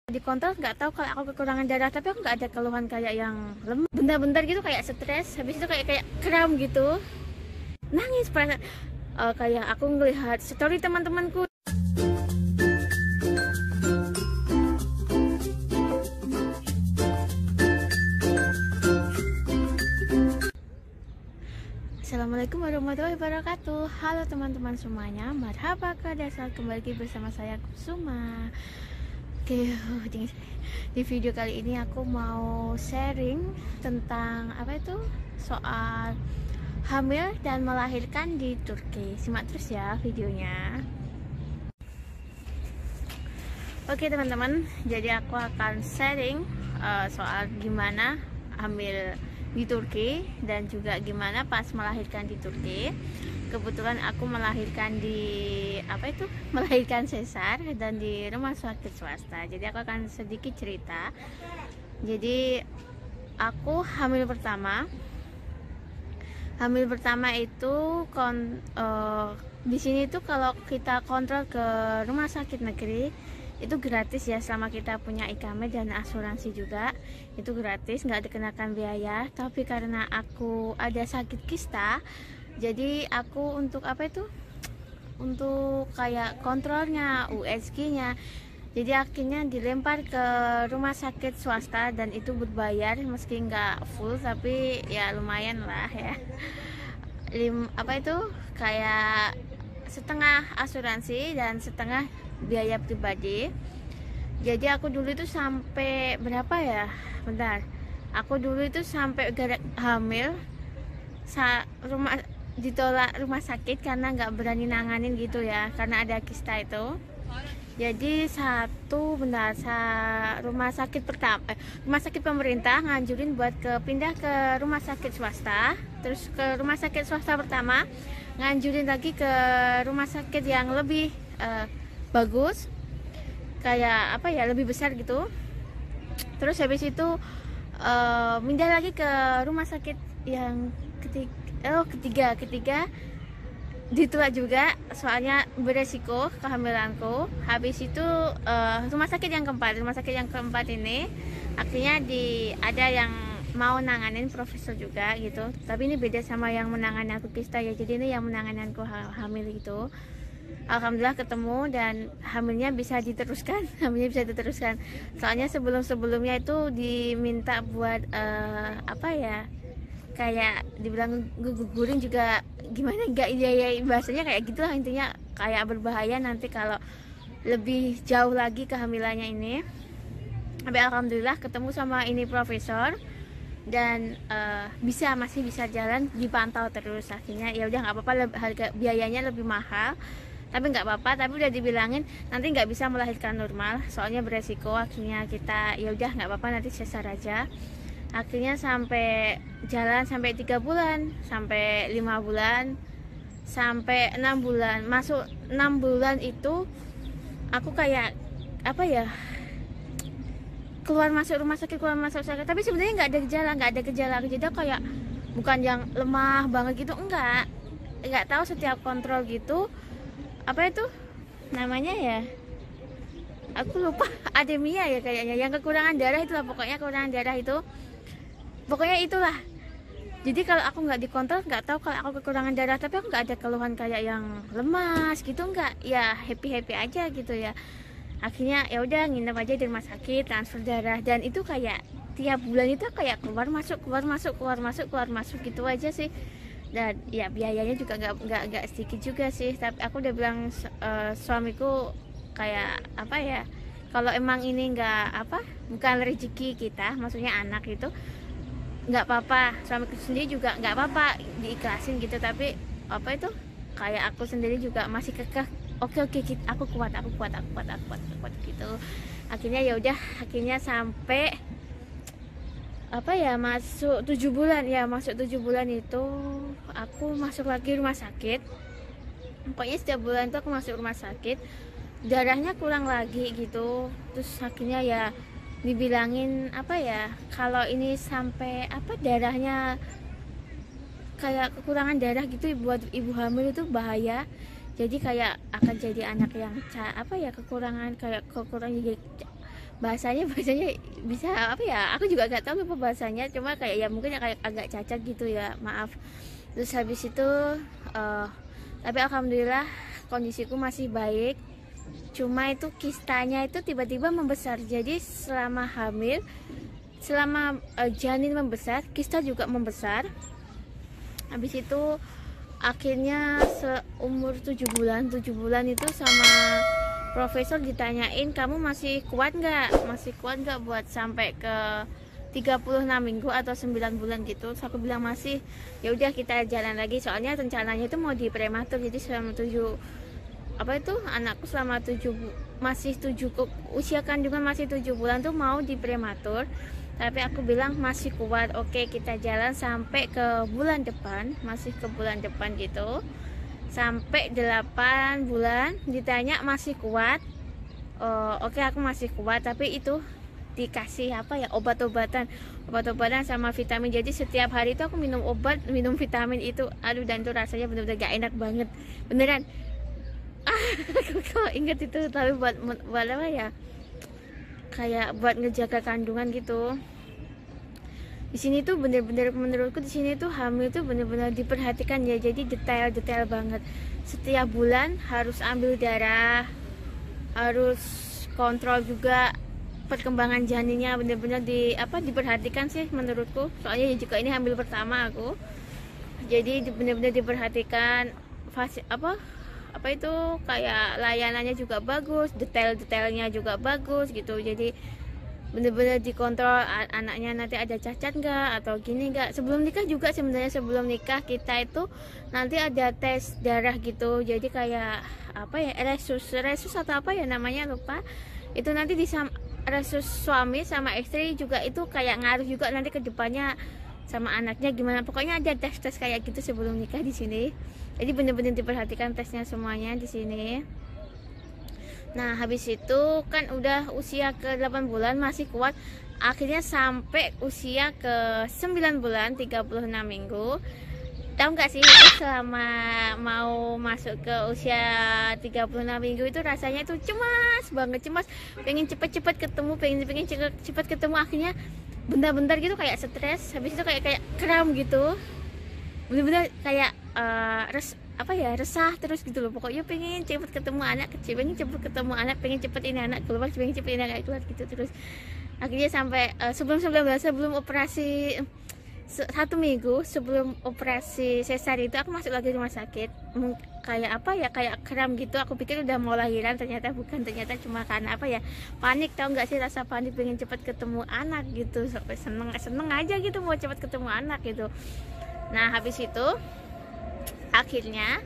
Dikontrol, nggak tahu kalau aku kekurangan darah, tapi aku nggak ada keluhan kayak yang lemah bentar-bentar gitu, kayak stres, habis itu kayak kram gitu, nangis perasaan. Kayak aku ngelihat story teman-temanku. Assalamualaikum warahmatullahi wabarakatuh. Halo teman-teman semuanya, marhaba kadasal, kembali lagi bersama saya Kusuma. Oke, di video kali ini aku mau sharing tentang soal hamil dan melahirkan di Turki. Simak terus ya videonya. Oke teman-teman, jadi aku akan sharing soal gimana hamil di Turki dan juga gimana pas melahirkan di Turki. Kebetulan aku melahirkan melahirkan sesar dan di rumah sakit swasta. Jadi aku akan sedikit cerita. Jadi aku hamil pertama itu di sini tuh kalau kita kontrol ke rumah sakit negeri itu gratis ya, selama kita punya iqamah dan asuransi juga itu gratis, nggak dikenakan biaya. Tapi karena aku ada sakit kista, jadi aku untuk untuk kayak kontrolnya, USG-nya, jadi akhirnya dilempar ke rumah sakit swasta dan itu berbayar, meski nggak full tapi ya lumayan lah ya. Kayak setengah asuransi dan setengah biaya pribadi. Jadi aku dulu itu sampai berapa ya, aku dulu itu sampai hamil ditolak rumah sakit karena nggak berani nanganin gitu ya, karena ada kista itu. Jadi rumah sakit pemerintah nganjurin buat pindah ke rumah sakit swasta. Terus ke rumah sakit swasta pertama nganjurin lagi ke rumah sakit yang lebih bagus, kayak lebih besar gitu. Terus habis itu pindah lagi ke rumah sakit yang ketiga ditolak juga, soalnya beresiko kehamilanku. Habis itu rumah sakit yang keempat ini akhirnya ada yang mau nanganin, profesor juga gitu, tapi ini beda sama yang menangani aku kista ya. Jadi ini yang menangani aku hamil itu. Alhamdulillah ketemu dan hamilnya bisa diteruskan. Soalnya sebelumnya itu diminta buat kayak dibilang gugurin juga, gimana enggak, ya bahasanya kayak gitulah, intinya kayak berbahaya nanti kalau lebih jauh lagi kehamilannya ini. Tapi alhamdulillah ketemu sama ini profesor dan masih bisa jalan, dipantau terus. Akhirnya ya udah nggak apa-apa, harga biayanya lebih mahal tapi nggak apa-apa. Tapi udah dibilangin nanti nggak bisa melahirkan normal soalnya beresiko. Akhirnya kita ya udah nggak apa-apa, nanti sesar aja. Akhirnya sampai jalan sampai 3 bulan, sampai 5 bulan, sampai 6 bulan. Masuk 6 bulan itu aku kayak keluar masuk rumah sakit, tapi sebenarnya nggak ada gejala. Jadi kayak bukan yang lemah banget gitu, nggak tahu. Setiap kontrol gitu, namanya ya, aku lupa, anemia ya kayaknya, yang kekurangan darah itulah, pokoknya kekurangan darah itu, pokoknya itulah. Jadi kalau aku nggak dikontrol, nggak tahu kalau aku kekurangan darah, tapi aku nggak ada keluhan kayak yang lemas gitu, nggak, ya happy aja gitu ya. Akhirnya ya udah nginep aja di rumah sakit, transfer darah, dan itu kayak tiap bulan itu kayak keluar masuk gitu aja sih. Dan ya biayanya juga nggak sedikit juga sih. Tapi aku udah bilang suamiku kayak kalau emang ini bukan rezeki kita, maksudnya anak itu nggak apa-apa, suamiku sendiri juga nggak apa-apa, diikhlasin gitu. Tapi kayak aku sendiri juga masih kekeh, oke, aku kuat gitu. Akhirnya ya udah, sampai masuk 7 bulan ya. Masuk 7 bulan itu aku masuk lagi rumah sakit. Pokoknya setiap bulan itu aku masuk rumah sakit, darahnya kurang lagi gitu. Terus akhirnya ya dibilangin kalau ini sampai darahnya kayak kekurangan darah gitu, buat ibu hamil itu bahaya. Jadi kayak akan jadi anak yang kekurangan bahasanya bisa apa ya, aku juga nggak tahu lupa bahasanya, cuma kayak ya mungkin ya kayak agak cacat gitu ya, maaf. Terus habis itu tapi alhamdulillah kondisiku masih baik, cuma itu kistanya itu tiba-tiba membesar. Jadi selama hamil, selama janin membesar, kista juga membesar. Habis itu akhirnya seumur 7 bulan itu sama profesor ditanyain, kamu masih kuat nggak buat sampai ke 36 minggu atau 9 bulan gitu. Terus aku bilang masih. Ya udah kita jalan lagi, soalnya rencananya itu mau di prematur. Jadi selama 7 apa itu anakku selama 7 masih 7 usia kandungan masih 7 bulan tuh mau di prematur. Tapi aku bilang masih kuat. Oke, kita jalan sampai ke bulan depan, masih ke bulan depan gitu. Sampai 8 bulan ditanya masih kuat. Oke, aku masih kuat, tapi itu dikasih apa ya, obat-obatan sama vitamin. Jadi setiap hari itu aku minum obat, minum vitamin itu. Aduh, dan itu rasanya bener-bener gak enak banget beneran. Aku kalau inget itu, tapi buat apa ya, kayak buat ngejaga kandungan gitu. Di sini tuh bener-bener menurutku di sini tuh hamil tuh bener-bener diperhatikan ya. Jadi detail banget. Setiap bulan harus ambil darah, harus kontrol juga perkembangan janinnya, bener-bener diperhatikan sih menurutku. Soalnya juga ini hamil pertama aku. Jadi bener-bener diperhatikan apa itu kayak layanannya juga bagus, detailnya juga bagus gitu. Jadi bener-bener dikontrol anaknya nanti ada cacat nggak atau gini nggak. Sebelum nikah juga sebenarnya, sebelum nikah kita itu nanti ada tes darah gitu. Jadi kayak apa ya, resus atau apa ya namanya, lupa. Itu nanti resus suami sama istri juga, itu kayak ngaruh juga nanti ke depannya sama anaknya gimana. Pokoknya ada tes kayak gitu sebelum nikah di sini. Jadi bener-bener diperhatikan tesnya semuanya di sini. Nah, habis itu kan udah usia ke 8 bulan masih kuat. Akhirnya sampai usia ke 9 bulan 36 minggu. Tahu nggak sih, itu selama mau masuk ke usia 36 minggu itu rasanya itu cemas banget, pengen cepet-cepet ketemu, pengen cepet ketemu. Akhirnya bentar-bentar gitu kayak stres, habis itu kayak kram gitu. Bener-bener kayak resah terus gitu loh. Pokoknya pengen cepet ketemu anak kecil, pengen cepet ini anak keluar, pengen cepet ini anak keluar gitu terus. Akhirnya sampai sebelum operasi 1 minggu sebelum operasi sesar itu aku masuk lagi rumah sakit. Kayak apa ya, kayak kram gitu. Aku pikir udah mau lahiran, ternyata bukan, ternyata cuma karena apa ya, panik. Tahu nggak sih rasa panik, pengen cepet ketemu anak gitu. Sampai seneng aja gitu mau cepet ketemu anak gitu. Nah, habis itu akhirnya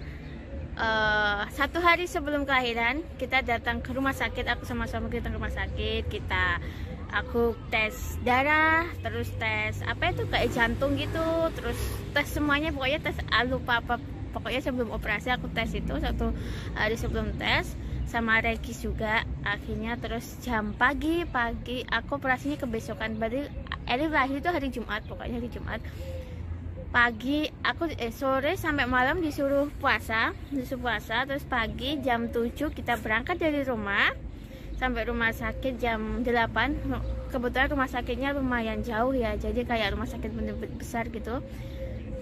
1 hari sebelum kelahiran kita datang ke rumah sakit. Aku sama-sama kita ke rumah sakit. Aku tes darah, terus tes apa itu kayak jantung gitu, terus tes semuanya, pokoknya tes lupa apa. Pokoknya sebelum operasi aku tes itu 1 hari sebelum tes, sama Regis juga. Akhirnya terus jam pagi aku operasinya kebesokan. Berarti lahir itu hari Jumat, pokoknya hari Jumat pagi. Aku sore sampai malam disuruh puasa. Terus pagi jam 7 kita berangkat dari rumah sampai rumah sakit jam 8. Kebetulan rumah sakitnya lumayan jauh ya, jadi kayak rumah sakit bener-bener besar gitu.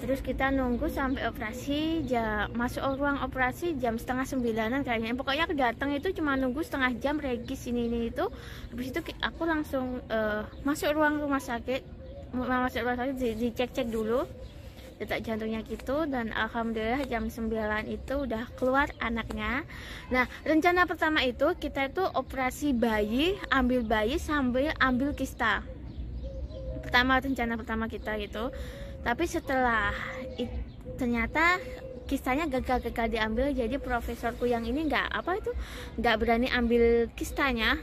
Terus kita nunggu sampai operasi, masuk ruang operasi jam 8:30 kayaknya. Pokoknya aku datang itu cuma nunggu setengah jam. Regis ini itu. Habis itu aku langsung masuk rumah sakit, dicek dulu detak jantungnya gitu. Dan alhamdulillah jam 9 itu udah keluar anaknya. Nah, rencana pertama itu kita itu operasi bayi sambil ambil kista. Rencana pertama kita gitu. Tapi setelah ternyata kistanya gagal diambil. Jadi profesorku yang ini nggak berani ambil kistanya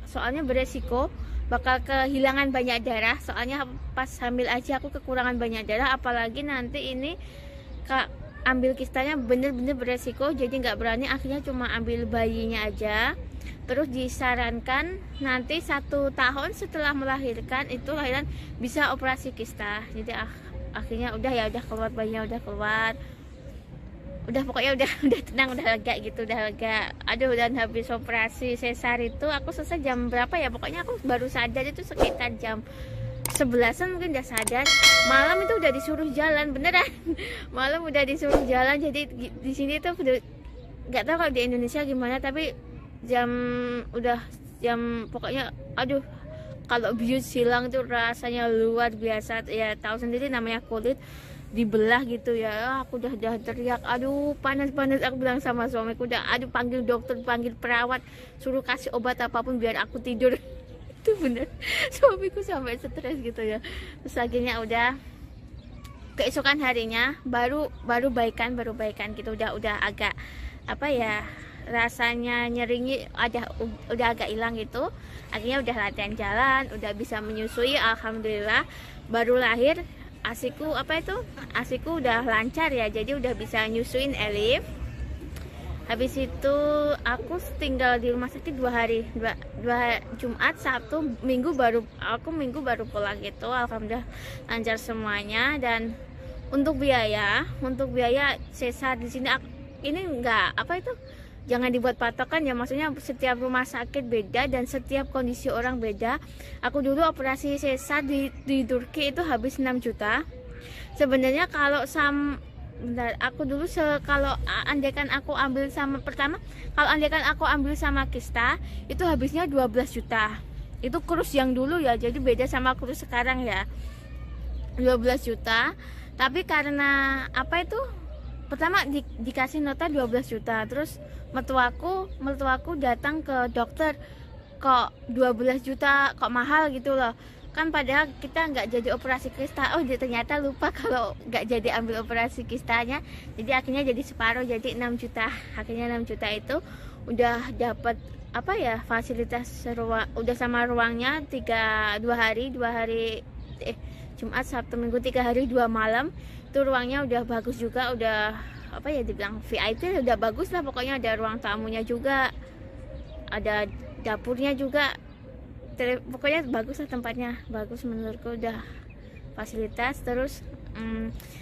soalnya beresiko bakal kehilangan banyak darah. Soalnya pas hamil aja aku kekurangan banyak darah, apalagi nanti ini ambil kistanya bener-bener beresiko. Jadi nggak berani, akhirnya cuma ambil bayinya aja. Terus disarankan nanti 1 tahun setelah melahirkan itu lahiran bisa operasi kista. Jadi akhirnya udah keluar, bayinya udah keluar. udah pokoknya udah tenang, udah lega gitu, udah lega. Aduh, dan habis operasi sesar itu aku selesai jam berapa ya, pokoknya aku baru sadar itu sekitar jam 11-an mungkin udah sadar. Malam itu udah disuruh jalan beneran. Malam udah disuruh jalan. Jadi di sini tuh nggak tahu kalau di Indonesia gimana, tapi udah jam pokoknya aduh, kalau bius hilang tuh rasanya luar biasa ya, tahu sendiri namanya kulit dibelah gitu ya. Aku udah teriak, aduh panas, aku bilang sama suamiku, udah aduh panggil dokter, panggil perawat, suruh kasih obat apapun biar aku tidur. Itu bener, suamiku sampai stres gitu ya. Terus akhirnya udah keesokan harinya baru baikan gitu, udah agak apa ya, rasanya nyerinya udah agak hilang gitu. Akhirnya udah latihan jalan, udah bisa menyusui, alhamdulillah. Baru lahir asiku udah lancar ya, jadi udah bisa nyusuin Elif. Habis itu aku tinggal di rumah sakit 2 hari, Jumat, Sabtu, Minggu baru pulang gitu. Alhamdulillah lancar semuanya. Dan untuk biaya sesar di sini ini enggak jangan dibuat patokan ya, maksudnya setiap rumah sakit beda dan setiap kondisi orang beda. Aku dulu operasi sesar di Turki itu habis 6 juta. Sebenarnya kalau aku dulu kalau andaikan aku ambil sama kista itu habisnya 12 juta. Itu kurus yang dulu ya, jadi beda sama kurus sekarang ya. 12 juta. Tapi karena pertama dikasih nota 12 juta, terus mertuaku datang ke dokter, kok 12 juta kok mahal gitu loh kan, padahal kita nggak jadi operasi kista. Oh ternyata lupa kalau nggak jadi ambil operasi kistanya, jadi akhirnya jadi separuh, jadi 6 juta. Akhirnya 6 juta itu udah dapat fasilitas udah sama ruangnya 2 hari Jumat, Sabtu, Minggu, 3 hari 2 malam. Itu ruangnya udah bagus juga, udah dibilang VIP, udah bagus lah pokoknya. Ada ruang tamunya juga, ada dapurnya juga, pokoknya bagus lah tempatnya, bagus menurutku, udah fasilitas. Terus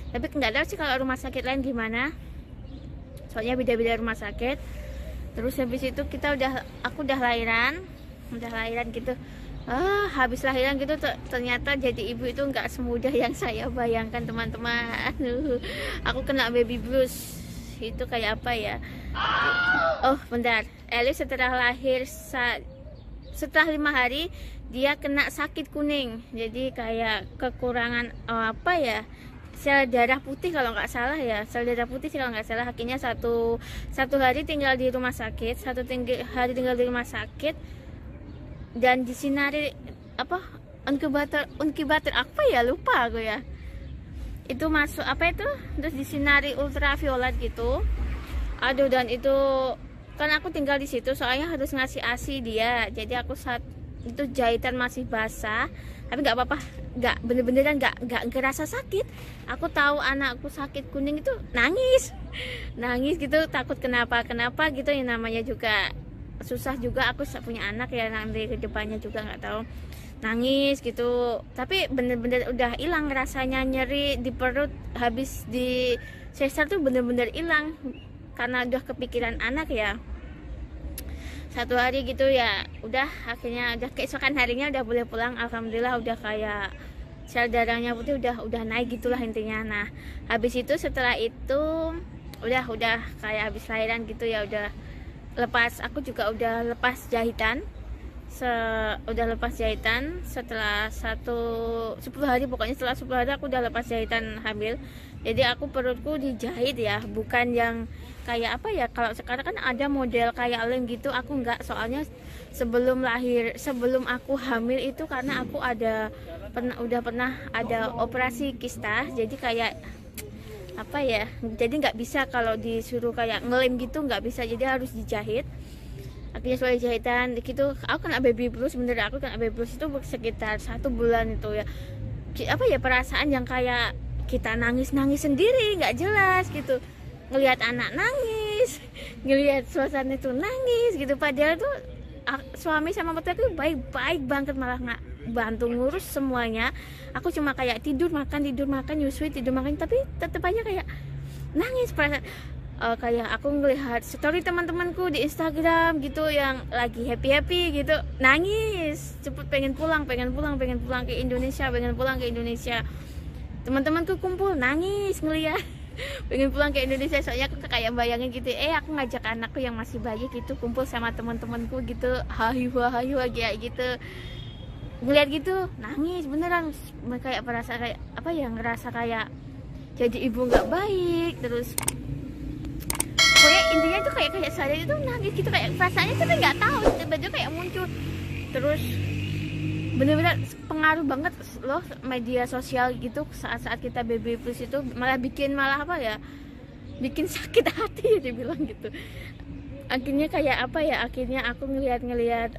tapi nggak tahu sih kalau rumah sakit lain gimana, soalnya beda-beda rumah sakit. Terus habis itu aku udah lahiran gitu. Habis lahiran gitu ternyata jadi ibu itu nggak semudah yang saya bayangkan, teman-teman. Aku kena baby blues. Itu kayak apa ya? Oh bentar, Elif setelah lahir setelah 5 hari dia kena sakit kuning, jadi kayak kekurangan sel darah putih kalau nggak salah ya, akhirnya satu hari tinggal di rumah sakit, dan disinari inkubator lupa aku ya, itu masuk terus disinari ultraviolet gitu. Aduh, dan itu kan aku tinggal di situ soalnya harus ngasih ASI dia, jadi aku saat itu jahitan masih basah, tapi nggak apa-apa, bener-beneran nggak ngerasa sakit. Aku tahu anakku sakit kuning itu nangis gitu, takut kenapa gitu, yang namanya juga susah juga, aku punya anak ya, nanti ke depannya juga nggak tahu, nangis gitu. Tapi bener-bener udah hilang rasanya, nyeri di perut habis di sesar tuh bener-bener hilang karena udah kepikiran anak ya. 1 hari gitu ya, udah akhirnya udah keesokan harinya udah boleh pulang, alhamdulillah. Udah kayak sel darahnya putih udah naik gitulah intinya. Nah habis itu setelah itu udah kayak habis lahiran gitu ya, udah lepas, aku juga udah lepas jahitan, setelah 10 hari, pokoknya setelah 10 hari aku udah lepas jahitan hamil. Jadi aku perutku dijahit ya, bukan yang kayak kalau sekarang kan ada model kayak lem gitu, aku enggak. Soalnya sebelum aku hamil itu, karena aku udah pernah ada operasi kista, jadi kayak jadi nggak bisa kalau disuruh kayak ngelem gitu, nggak bisa, jadi harus dijahit. Akhirnya soal jahitan gitu, aku kena baby blues, aku kena baby blues itu sekitar 1 bulan itu ya. Perasaan yang kayak kita nangis sendiri, nggak jelas gitu, ngelihat anak nangis, ngelihat suasana itu nangis gitu. Padahal tuh suami sama mertua itu baik banget, malah nggak bantu ngurus semuanya. Aku cuma kayak tidur makan, nyusui, tidur makan, tapi tetep aja kayak nangis. kayak aku ngelihat story teman-temanku di Instagram gitu yang lagi happy gitu, nangis cepet pengen pulang ke Indonesia, teman-temanku kumpul nangis ngeliat pengen pulang ke Indonesia. Soalnya aku kayak bayangin gitu, aku ngajak anakku yang masih bayi gitu kumpul sama teman-temanku gitu, hayu kayak gitu, ngeliat gitu nangis beneran, kayak merasa kayak apa ya, ngerasa kayak jadi ibu nggak baik. Terus pokoknya intinya tuh kayak saya itu nangis gitu, kayak perasaannya tuh nggak tahu tiba-tiba kayak muncul. Terus bener-bener pengaruh banget loh media sosial gitu saat kita baby plus itu, bikin apa ya, bikin sakit hati ya dibilang gitu. Akhirnya kayak apa ya, akhirnya aku ngelihat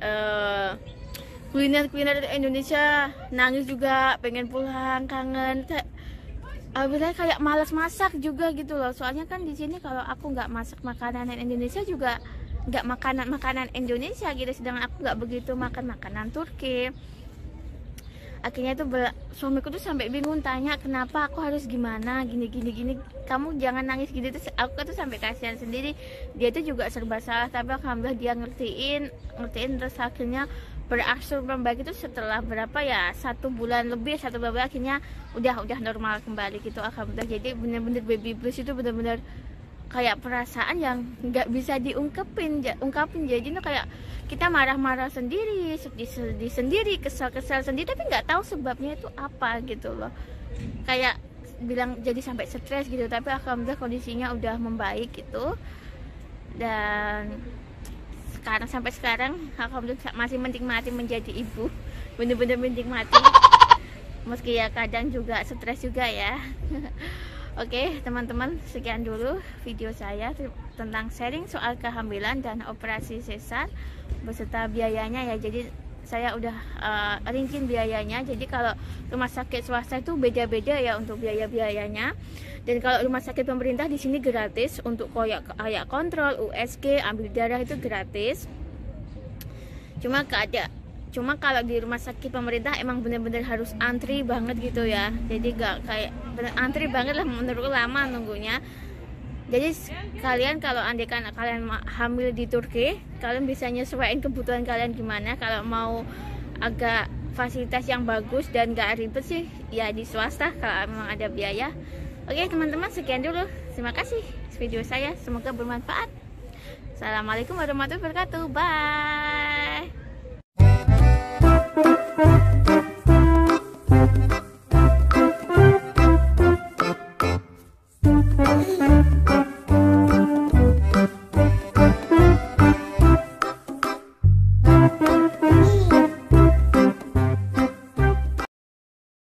kuliner Indonesia, nangis juga, pengen pulang, kangen, kayak malas masak juga gitu loh. Soalnya kan di sini kalau aku nggak masak makanan Indonesia juga nggak makanan Indonesia gitu, sedangkan aku nggak begitu makan makanan Turki. Akhirnya tuh suamiku tuh sampai bingung, tanya kenapa aku harus gimana gini, kamu jangan nangis gitu. Terus aku tuh sampai kasihan sendiri, dia tuh juga serba salah, tapi alhamdulillah dia ngertiin. Terus akhirnya berangsur membaik itu setelah berapa ya, 1 bulan lebih akhirnya udah normal kembali gitu, alhamdulillah. Jadi bener-bener baby blues itu bener-bener kayak perasaan yang nggak bisa ungkapin. Jadi itu kayak kita marah-marah sendiri, sedih sendiri, kesal sendiri, tapi nggak tahu sebabnya itu apa gitu loh. Kayak bilang jadi sampai stres gitu, tapi alhamdulillah kondisinya udah membaik gitu. Dan sampai sekarang alhamdulillah masih menikmati menjadi ibu, bener-bener menikmati, meski ya kadang juga stres juga ya. Oke teman-teman, sekian dulu video saya tentang sharing soal kehamilan dan operasi sesar beserta biayanya ya. Jadi saya udah rinciin biayanya. Jadi kalau rumah sakit swasta itu beda-beda ya untuk biayanya. Dan kalau rumah sakit pemerintah di sini gratis untuk kayak kontrol, USG, ambil darah itu gratis. Cuma kalau di rumah sakit pemerintah emang bener-bener harus antri banget gitu ya. Jadi gak kayak antri banget lah, menurutku lama nunggunya. Jadi kalian kalau andekan kalian hamil di Turki, kalian bisa nyesuaiin kebutuhan kalian gimana. Kalau mau agak fasilitas yang bagus dan gak ribet sih ya di swasta kalau memang ada biaya. Oke teman-teman, sekian dulu, terima kasih video saya, semoga bermanfaat. Assalamualaikum warahmatullahi wabarakatuh, bye.